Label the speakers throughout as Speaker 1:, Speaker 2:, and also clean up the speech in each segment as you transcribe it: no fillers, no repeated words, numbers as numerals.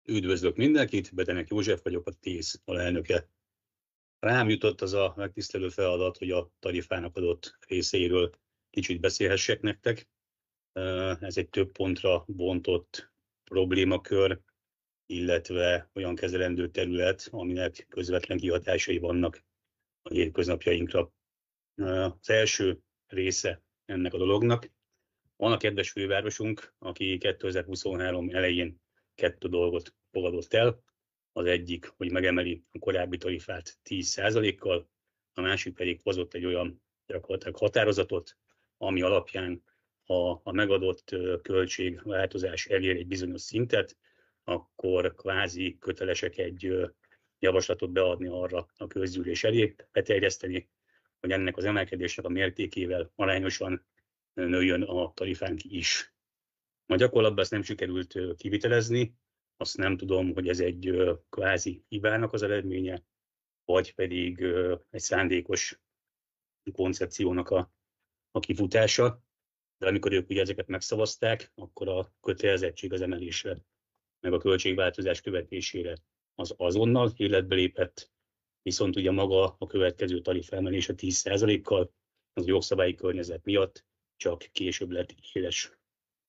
Speaker 1: Üdvözlök mindenkit, Betenek József vagyok, a TÉSZ alelnöke. Rám jutott az a megtisztelő feladat, hogy a tarifának adott részeiről kicsit beszélhessek nektek. Ez egy több pontra bontott problémakör, illetve olyan kezelendő terület, aminek közvetlen kihatásai vannak a hétköznapjainkra. Az első része ennek a dolognak. Van a kedves fővárosunk, aki 2023 elején 2 dolgot fogadott el. Az egyik, hogy megemeli a korábbi tarifát 10%-kal, a másik pedig hozott egy olyan gyakorlatilag határozatot, ami alapján ha a megadott költségváltozás elér egy bizonyos szintet, akkor kvázi kötelesek egy javaslatot beadni arra a közgyűlés elé, beterjeszteni, hogy ennek az emelkedésnek a mértékével arányosan nőjön a tarifánk is. A gyakorlatban ezt nem sikerült kivitelezni, azt nem tudom, hogy ez egy kvázi hibának az eredménye, vagy pedig egy szándékos koncepciónak a kifutása. De amikor ők ugye ezeket megszavazták, akkor a kötelezettség az emelésre, meg a költségváltozás követésére az azonnal életbe lépett, viszont ugye maga a következő tarifaemelés a 10%-kal az a jogszabályi környezet miatt csak később lett éles.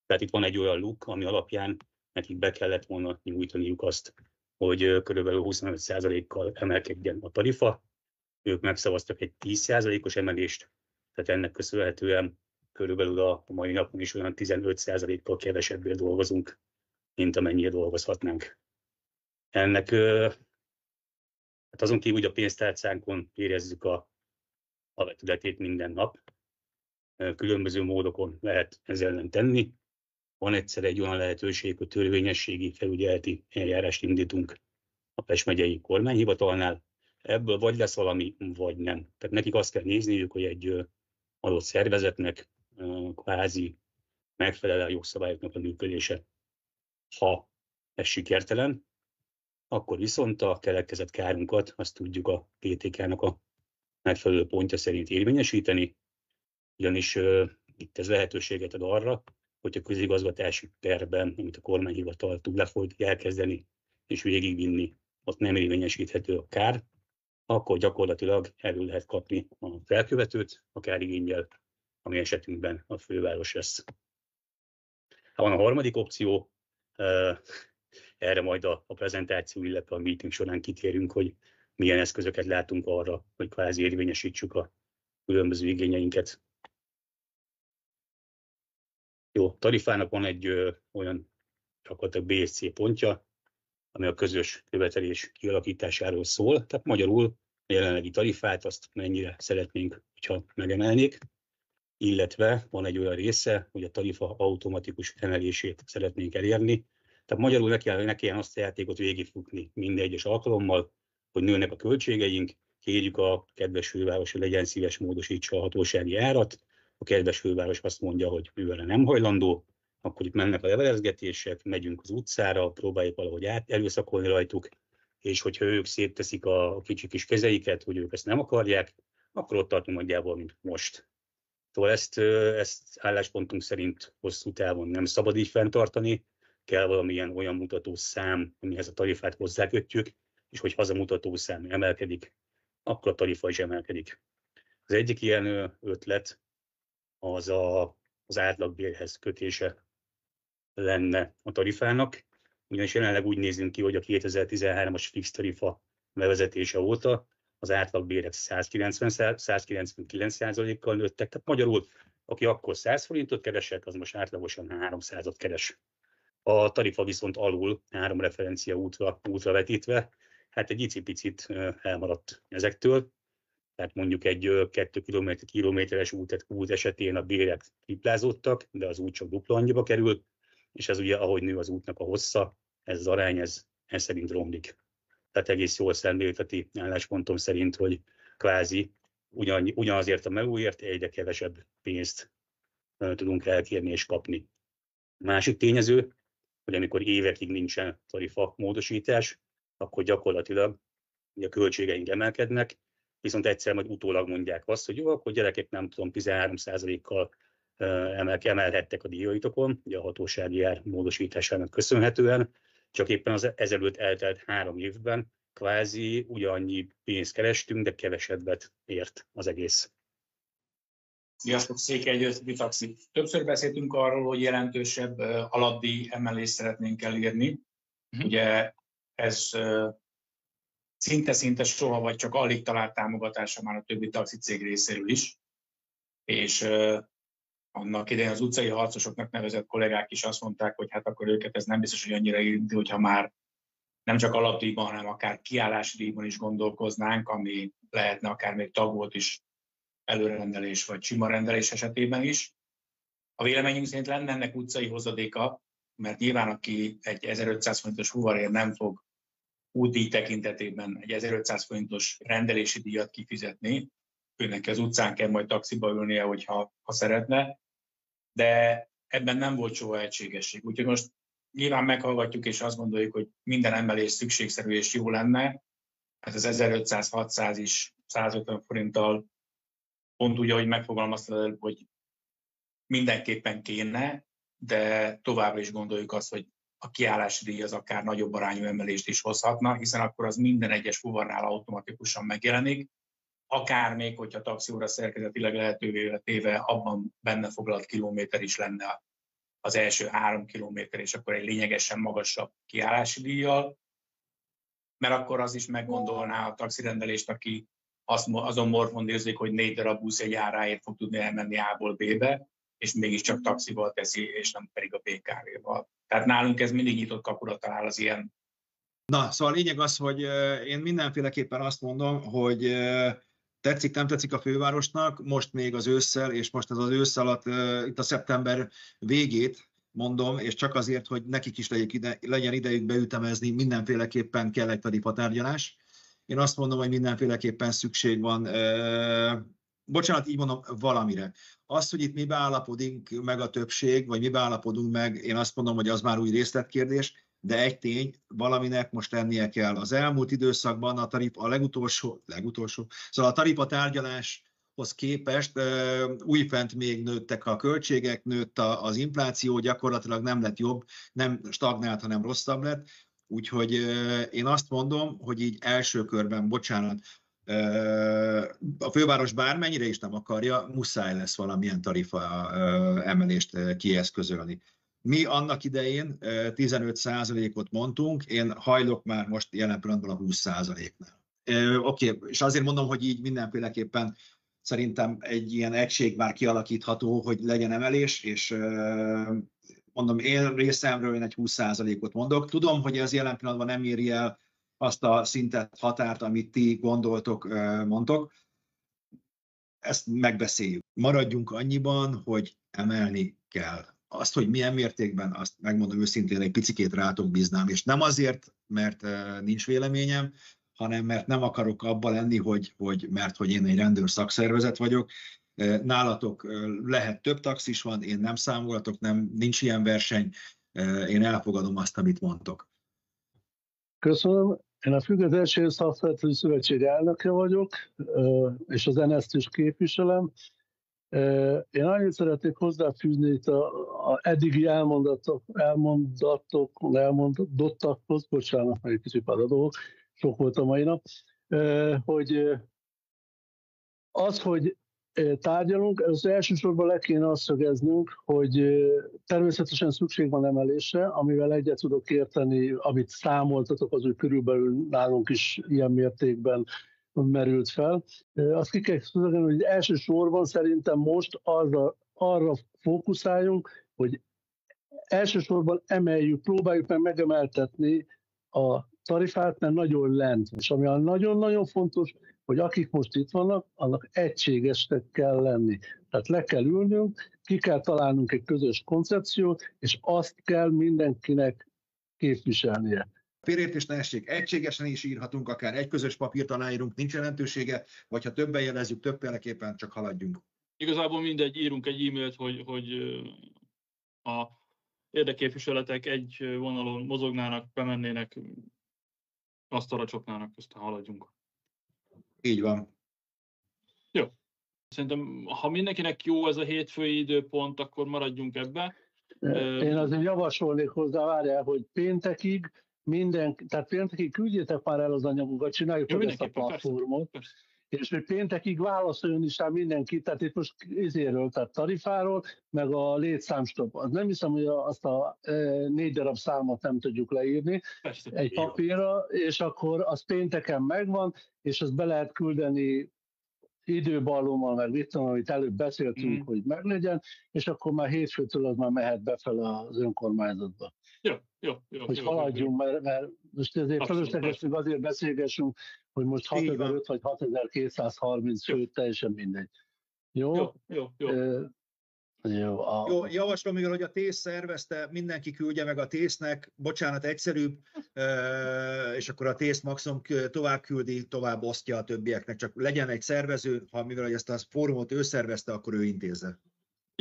Speaker 1: Tehát itt van egy olyan luk, ami alapján nekik be kellett volna nyújtaniuk azt, hogy kb. 25%-kal emelkedjen a tarifa. Ők megszavaztak egy 10%-os emelést, tehát ennek köszönhetően körülbelül a mai napon is olyan 15%-kal kevesebbé dolgozunk, mint amennyire dolgozhatnánk. Ennek hát azon kívül, hogy a pénztárcánkon érezzük a vetületét minden nap, különböző módokon lehet ezzel ellen tenni. Van egyszer egy olyan lehetőség, hogy törvényességi felügyeleti eljárást indítunk a Pest megyei kormányhivatalnál. Ebből vagy lesz valami, vagy nem. Tehát nekik azt kell nézniük, hogy egy adott szervezetnek kvázi megfelel a jogszabályoknak a működése. Ha ez sikertelen, akkor viszont a keletkezett kárunkat azt tudjuk a PTK-nak a megfelelő pontja szerint érvényesíteni, ugyanis itt ez lehetőséget ad arra, hogy a közigazgatási perben, amit a kormányhivatal tud elkezdeni és végigvinni, ott nem érvényesíthető a kár, akkor gyakorlatilag elő lehet kapni a felkövetőt a kárigénnyel, ami esetünkben a főváros lesz. Van a harmadik opció, erre majd a prezentáció, illetve a meeting során kitérünk, hogy milyen eszközöket látunk arra, hogy kvázi érvényesítsük a különböző igényeinket. Jó, tarifának van egy olyan gyakorlatilag BSC pontja, ami a közös követelés kialakításáról szól. Tehát magyarul a jelenlegi tarifát azt mennyire szeretnénk, hogyha megemelnék, illetve van egy olyan része, hogy a tarifa automatikus emelését szeretnénk elérni. Tehát magyarul ne kelljen azt a játékot végigfutni minden egyes alkalommal, hogy nőnek a költségeink, kérjük a kedves főváros, hogy legyen szíves, módosítsa a hatósági árat. A kedves főváros azt mondja, hogy mivel nem hajlandó, akkor itt mennek a levelezgetések, megyünk az utcára, próbáljuk valahogy erőszakolni rajtuk, és hogyha ők szétteszik a kicsi kis kezeiket, hogy ők ezt nem akarják, akkor ott tartunk nagyjából, mint most. Szóval ezt álláspontunk szerint hosszú távon nem szabad így fenntartani, kell valamilyen olyan mutatószám, amihez a tarifát hozzákötjük, és hogy az a mutatószám emelkedik, akkor a tarifa is emelkedik. Az egyik ilyen ötlet az az átlagbérhez kötése lenne a tarifának, ugyanis jelenleg úgy nézünk ki, hogy a 2013-as fix tarifa bevezetése óta az átlagbérek 199%-kal nőttek, tehát magyarul, aki akkor 100 forintot keresett, az most átlagosan 300-at keres. A tarifa viszont alul 3 referencia útra vetítve, hát egy icipicit elmaradt ezektől. Tehát mondjuk egy 2 kilométeres út esetén a bérek triplázódtak, de az út csak dupla annyiba kerül, és ez ugye, ahogy nő az útnak a hossza, ez az arány, ez szerint romlik. Tehát egész jól szemlélteti álláspontom szerint, hogy kvázi ugyanazért a melóért egyre kevesebb pénzt tudunk elkérni és kapni. A másik tényező, hogy amikor évekig nincsen tarifa módosítás, akkor gyakorlatilag a költségeink emelkednek, viszont egyszer majd utólag mondják azt, hogy jó, akkor gyerekek nem tudom, 13%-kal emelhettek a díjaitokon, ugye a hatósági ár módosításának köszönhetően, csak éppen az ezelőtt eltelt 3 évben kvázi ugyannyi pénzt kerestünk, de kevesebbet ért az egész.
Speaker 2: Sziasztok, Székely Győr Taxi. Többször beszéltünk arról, hogy jelentősebb alapdíj emelést szeretnénk elérni. Ugye ez szinte soha vagy csak alig talált támogatása már a többi taxicég részéről is. És annak idején az utcai harcosoknak nevezett kollégák is azt mondták, hogy hát akkor őket ez nem biztos, hogy annyira érinti, hogyha már nem csak alapdíjban, hanem akár kiállási díjban is gondolkoznánk, ami lehetne akár még tagolt is előrendelés vagy sima rendelés esetében is. A véleményünk szerint lenne ennek utcai hozadéka, mert nyilván aki egy 1500 forintos fuvarért nem fog útdíj tekintetében egy 1500 forintos rendelési díjat kifizetni, őnek az utcán kell majd taxiba ülnie, hogyha szeretne, de ebben nem volt soha egységesség. Úgyhogy most nyilván meghallgatjuk, és azt gondoljuk, hogy minden emelés szükségszerű és jó lenne. Hát az 1500-600 is 150 forinttal pont úgy, ahogy megfogalmaztad, hogy mindenképpen kéne, de továbbra is gondoljuk azt, hogy a kiállási díj az akár nagyobb arányú emelést is hozhatna, hiszen akkor az minden egyes fuvarnál automatikusan megjelenik, akár még, hogyha taxióra szerkezetileg lehetővé téve abban benne foglalt kilométer is lenne az első 3 kilométer, és akkor egy lényegesen magasabb kiállási díjjal, mert akkor az is meggondolná a taxirendelést, aki azon morfondérzik, hogy 4 darab busz egy áráért fog tudni elmenni A-ból B-be, és mégiscsak taxival teszi, és nem pedig a BKV-val. Tehát nálunk ez mindig nyitott kapura talál az ilyen.
Speaker 3: Na, szóval a lényeg az, hogy én mindenféleképpen azt mondom, hogy tetszik, nem tetszik a fővárosnak, most még az ősszel, és most ez az ősz alatt itt a szeptember végét mondom, és csak azért, hogy nekik is legyen idejük beütemezni, mindenféleképpen kell egy tarifatárgyalás. Én azt mondom, hogy mindenféleképpen szükség van, bocsánat, így mondom, valamire. Az, hogy itt mi beállapodunk meg a többség, vagy mi beállapodunk meg, én azt mondom, hogy az már új részletkérdés, de egy tény, valaminek most lennie kell. Az elmúlt időszakban a legutolsó, szóval a tarifatárgyaláshoz képest újfent még nőttek a költségek, nőtt az infláció, gyakorlatilag nem lett jobb, nem stagnált, hanem rosszabb lett. Úgyhogy én azt mondom, hogy így első körben, bocsánat, a főváros bármennyire is nem akarja, muszáj lesz valamilyen tarifa emelést kieszközölni. Mi annak idején 15%-ot mondtunk, én hajlok már most jelen pillanatban a 20%-nál. Oké, és azért mondom, hogy így mindenféleképpen szerintem egy ilyen egység már kialakítható, hogy legyen emelés, és mondom, én részemről én egy 20%-ot mondok. Tudom, hogy ez jelen pillanatban nem éri el azt a szintet, határt, amit ti gondoltok, mondtok. Ezt megbeszéljük. Maradjunk annyiban, hogy emelni kell. Azt, hogy milyen mértékben, azt megmondom őszintén, egy picikét rátok bíznám, és nem azért, mert nincs véleményem, hanem mert nem akarok abba lenni, hogy én egy rendőr szakszervezet vagyok. Nálatok lehet több taxis van, én nem számolhatok, nincs ilyen verseny, én elfogadom azt, amit mondtok.
Speaker 4: Köszönöm. Én a Függetlenségi Szakszervezeti Szövetség elnöke vagyok, és az NSZ-t is képviselem. Én annyit szeretnék hozzáfűzni itt a eddigi elmondottakhoz, bocsánat, meg egy kicsit paradok, sok volt a mai nap, hogy az, hogy tárgyalunk, az elsősorban le kéne azt szögeznünk, hogy természetesen szükség van emelésre, amivel egyet tudok érteni, amit számoltatok, az, hogy körülbelül nálunk is ilyen mértékben merült fel. Azt ki kell szögezni, hogy elsősorban szerintem most arra fókuszáljunk, hogy elsősorban próbáljuk meg megemeltetni a tarifát, mert nagyon lent. És ami nagyon-nagyon fontos, hogy akik most itt vannak, annak egységesnek kell lenni. Tehát le kell ülnünk, ki kell találnunk egy közös koncepciót, és azt kell mindenkinek képviselnie.
Speaker 3: Félreértés ne essék, egységesen is írhatunk, akár egy közös papírt aláírunk, nincs jelentősége, vagy ha többen jelezzük, többféleképpen csak haladjunk.
Speaker 5: Igazából mindegy, írunk egy e-mailt, hogy a érdekképviseletek egy vonalon mozognának, bemennének, asztalra csapnának, aztán haladjunk.
Speaker 3: Így van.
Speaker 5: Jó. Szerintem, ha mindenkinek jó ez a hétfői időpont, akkor maradjunk ebbe.
Speaker 4: Én azért javasolnék hozzá, várjál, hogy péntekig tehát péntekig küldjétek már el az anyagokat, csináljuk meg ezt a
Speaker 5: mindenképpen,
Speaker 4: platformot,
Speaker 5: persze.
Speaker 4: és hogy péntekig válaszoljon is rá mindenki, tehát itt most tehát tarifáról, meg a létszámstop. Az nem hiszem, hogy azt a 4 darab számot nem tudjuk leírni
Speaker 5: Persze.
Speaker 4: egy papírra, és akkor az pénteken megvan, és azt be lehet küldeni időballommal, meg mit tudom, amit előbb beszéltünk, hogy meglegyen, és akkor már hétfőtől az már mehet befele az önkormányzatba.
Speaker 5: Jó.
Speaker 4: Hogy haladjunk, mert most ezért fölösleges, hogy azért beszélgessünk, hogy most 6500 vagy 6230 fő, teljesen mindegy. Jó.
Speaker 3: Jó, javaslom, mivel hogy a TÉSZ szervezte, mindenki küldje meg a TÉSZ-nek, bocsánat, egyszerűbb, és akkor a TÉSZ maximum tovább küldi, tovább osztja a többieknek, csak legyen egy szervező, ha mivel hogy ezt a fórumot ő szervezte, akkor ő intézze.